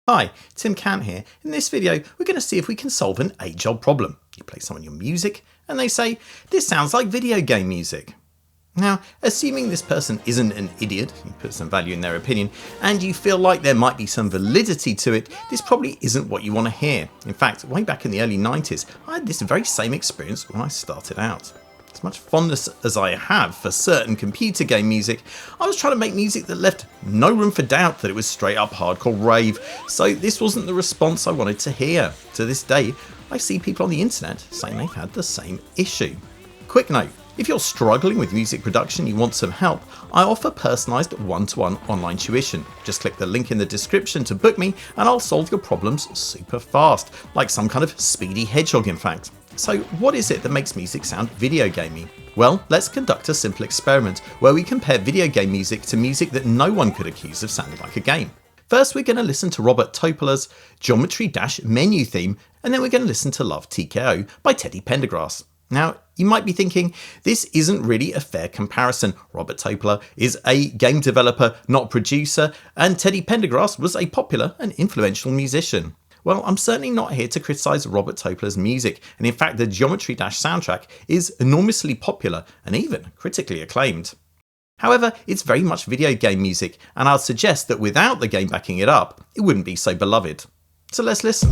Hi, Tim Cant here. In this video, we're going to see if we can solve an age-old problem. You play someone your music, and they say, "This sounds like video game music." Now, assuming this person isn't an idiot, you put some value in their opinion, and you feel like there might be some validity to it, this probably isn't what you want to hear. In fact, way back in the early 90s, I had this very same experience when I started out. As much fondness as I have for certain computer game music, I was trying to make music that left no room for doubt that it was straight up hardcore rave, so this wasn't the response I wanted to hear. To this day, I see people on the internet saying they've had the same issue. Quick note, if you're struggling with music production and you want some help, I offer personalised one-to-one online tuition. Just click the link in the description to book me and I'll solve your problems super fast, like some kind of speedy hedgehog in fact. So what is it that makes music sound video gamey? Well, let's conduct a simple experiment where we compare video game music to music that no one could accuse of sounding like a game. First we're going to listen to Robert Topola's Geometry Dash menu theme, and then we're going to listen to Love TKO by Teddy Pendergrass. Now, you might be thinking, this isn't really a fair comparison. Robert Topola is a game developer, not producer, and Teddy Pendergrass was a popular and influential musician. Well, I'm certainly not here to criticise Robert Topola's music, and in fact the Geometry Dash soundtrack is enormously popular and even critically acclaimed. However, it's very much video game music, and I'll suggest that without the game backing it up, it wouldn't be so beloved. So let's listen.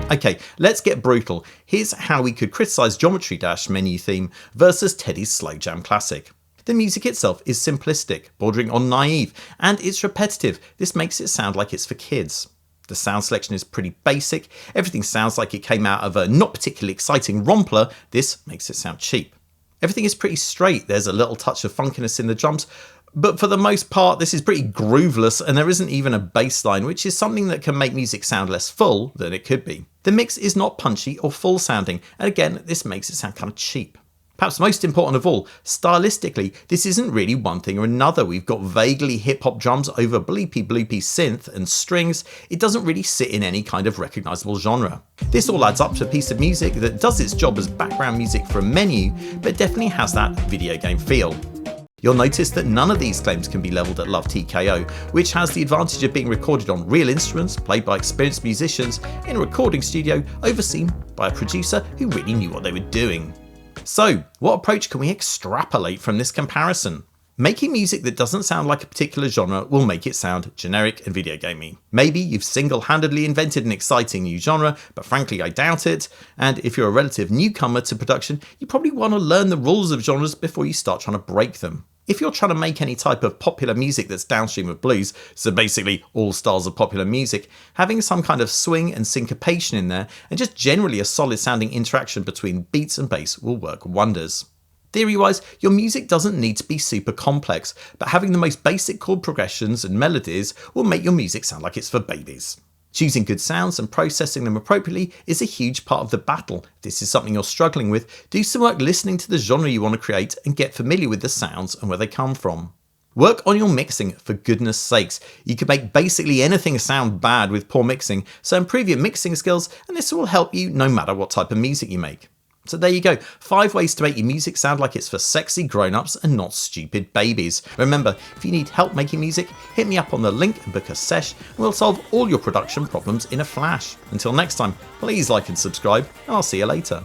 Okay, let's get brutal. Here's how we could criticise Geometry Dash menu theme versus Teddy's slow jam classic. The music itself is simplistic, bordering on naive, and it's repetitive. This makes it sound like it's for kids. The sound selection is pretty basic. Everything sounds like it came out of a not particularly exciting rompler. This makes it sound cheap. Everything is pretty straight. There's a little touch of funkiness in the drums, but for the most part this is pretty grooveless and there isn't even a bass line, which is something that can make music sound less full than it could be. The mix is not punchy or full sounding, and again this makes it sound kind of cheap. Perhaps most important of all, stylistically this isn't really one thing or another. We've got vaguely hip-hop drums over bleepy bloopy synth and strings. It doesn't really sit in any kind of recognisable genre. This all adds up to a piece of music that does its job as background music for a menu, but definitely has that video game feel. You'll notice that none of these claims can be levelled at Love TKO, which has the advantage of being recorded on real instruments, played by experienced musicians, in a recording studio, overseen by a producer who really knew what they were doing. So, what approach can we extrapolate from this comparison? Making music that doesn't sound like a particular genre will make it sound generic and video gamey. Maybe you've single-handedly invented an exciting new genre, but frankly I doubt it, and if you're a relative newcomer to production, you probably want to learn the rules of genres before you start trying to break them. If you're trying to make any type of popular music that's downstream of blues, so basically all styles of popular music, having some kind of swing and syncopation in there, and just generally a solid sounding interaction between beats and bass will work wonders. Theory-wise, your music doesn't need to be super complex, but having the most basic chord progressions and melodies will make your music sound like it's for babies. Choosing good sounds and processing them appropriately is a huge part of the battle. If this is something you're struggling with, do some work listening to the genre you want to create and get familiar with the sounds and where they come from. Work on your mixing, for goodness sakes. You can make basically anything sound bad with poor mixing, so improve your mixing skills and this will help you no matter what type of music you make. So there you go, 5 ways to make your music sound like it's for sexy grown-ups and not stupid babies. Remember, if you need help making music, hit me up on the link and book a sesh, and we'll solve all your production problems in a flash. Until next time, please like and subscribe, and I'll see you later.